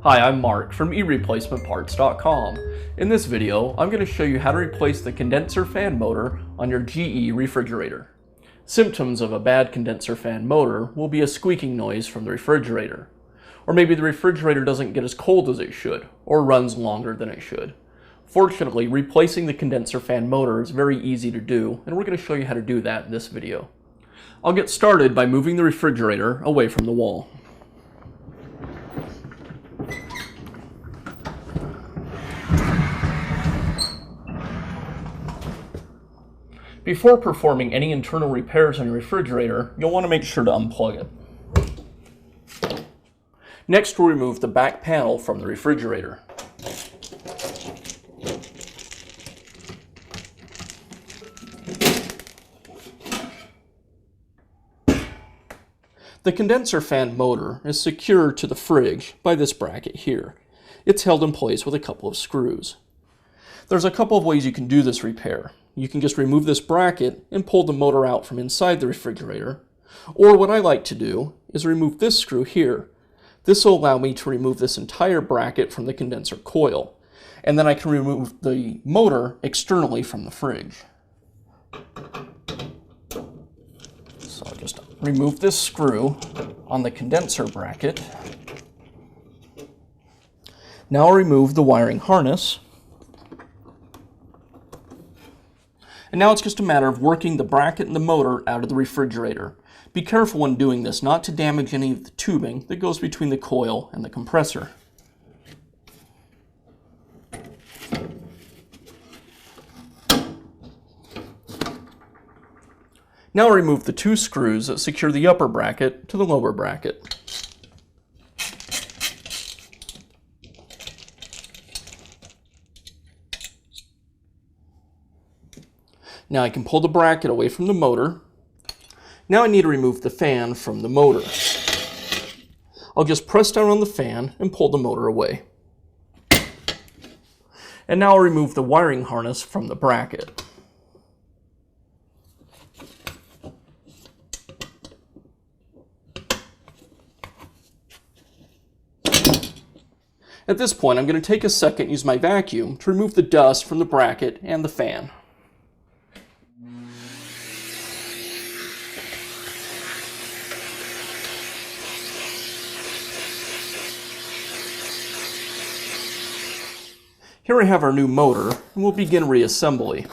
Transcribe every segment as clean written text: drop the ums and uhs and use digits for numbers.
Hi, I'm Mark from eReplacementParts.com. In this video, I'm going to show you how to replace the condenser fan motor on your GE refrigerator. Symptoms of a bad condenser fan motor will be a squeaking noise from the refrigerator. Or maybe the refrigerator doesn't get as cold as it should, or runs longer than it should. Fortunately, replacing the condenser fan motor is very easy to do, and we're going to show you how to do that in this video. I'll get started by moving the refrigerator away from the wall. Before performing any internal repairs on your refrigerator, you'll want to make sure to unplug it. Next, we'll remove the back panel from the refrigerator. The condenser fan motor is secured to the fridge by this bracket here. It's held in place with a couple of screws. There's a couple of ways you can do this repair. You can just remove this bracket and pull the motor out from inside the refrigerator. Or what I like to do is remove this screw here. This will allow me to remove this entire bracket from the condenser coil. And then I can remove the motor externally from the fridge. So I'll just remove this screw on the condenser bracket. Now I'll remove the wiring harness. And now it's just a matter of working the bracket and the motor out of the refrigerator. Be careful when doing this not to damage any of the tubing that goes between the coil and the compressor. Now I'll remove the two screws that secure the upper bracket to the lower bracket. Now I can pull the bracket away from the motor. Now I need to remove the fan from the motor. I'll just press down on the fan and pull the motor away. And now I'll remove the wiring harness from the bracket. At this point, I'm going to take a second and use my vacuum to remove the dust from the bracket and the fan. Here we have our new motor, and we'll begin reassembly.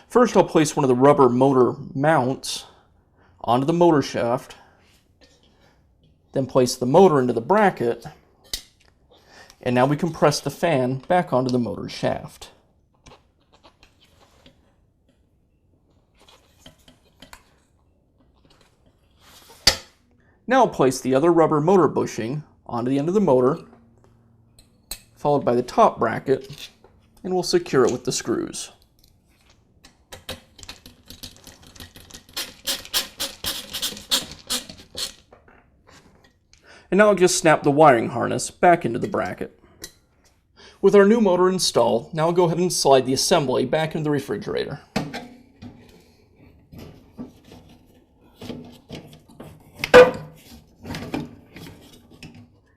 First, I'll place one of the rubber motor mounts onto the motor shaft, then place the motor into the bracket, and now we can press the fan back onto the motor shaft. Now I'll place the other rubber motor bushing onto the end of the motor, followed by the top bracket, and we'll secure it with the screws. And now I'll just snap the wiring harness back into the bracket. With our new motor installed, now I'll go ahead and slide the assembly back into the refrigerator.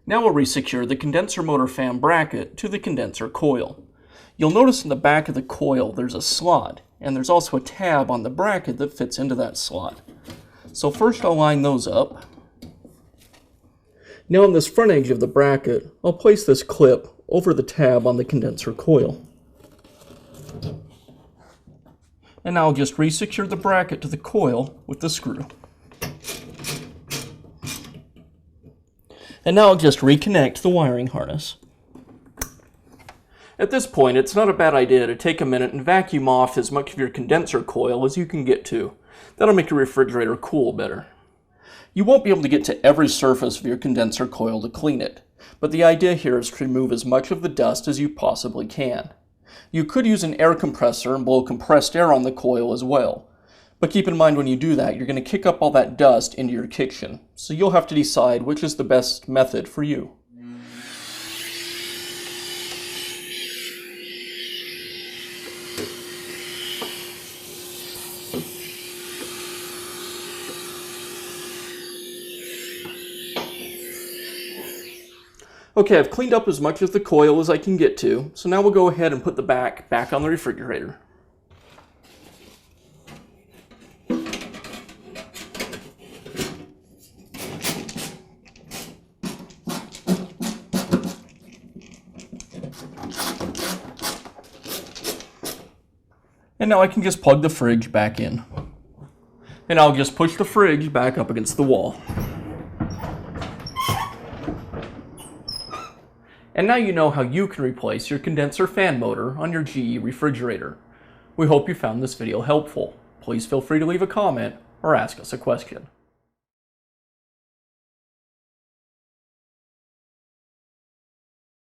Now we'll resecure the condenser motor fan bracket to the condenser coil. You'll notice in the back of the coil there's a slot, and there's also a tab on the bracket that fits into that slot. So first I'll line those up. Now on this front edge of the bracket, I'll place this clip over the tab on the condenser coil. And now I'll just resecure the bracket to the coil with the screw. And now I'll just reconnect the wiring harness. At this point, it's not a bad idea to take a minute and vacuum off as much of your condenser coil as you can get to. That'll make your refrigerator cool better. You won't be able to get to every surface of your condenser coil to clean it, but the idea here is to remove as much of the dust as you possibly can. You could use an air compressor and blow compressed air on the coil as well. But keep in mind when you do that, you're going to kick up all that dust into your kitchen, so you'll have to decide which is the best method for you. Okay, I've cleaned up as much of the coil as I can get to, so now we'll go ahead and put the back on the refrigerator. And now I can just plug the fridge back in. And I'll just push the fridge back up against the wall. And now you know how you can replace your condenser fan motor on your GE refrigerator. We hope you found this video helpful. Please feel free to leave a comment or ask us a question.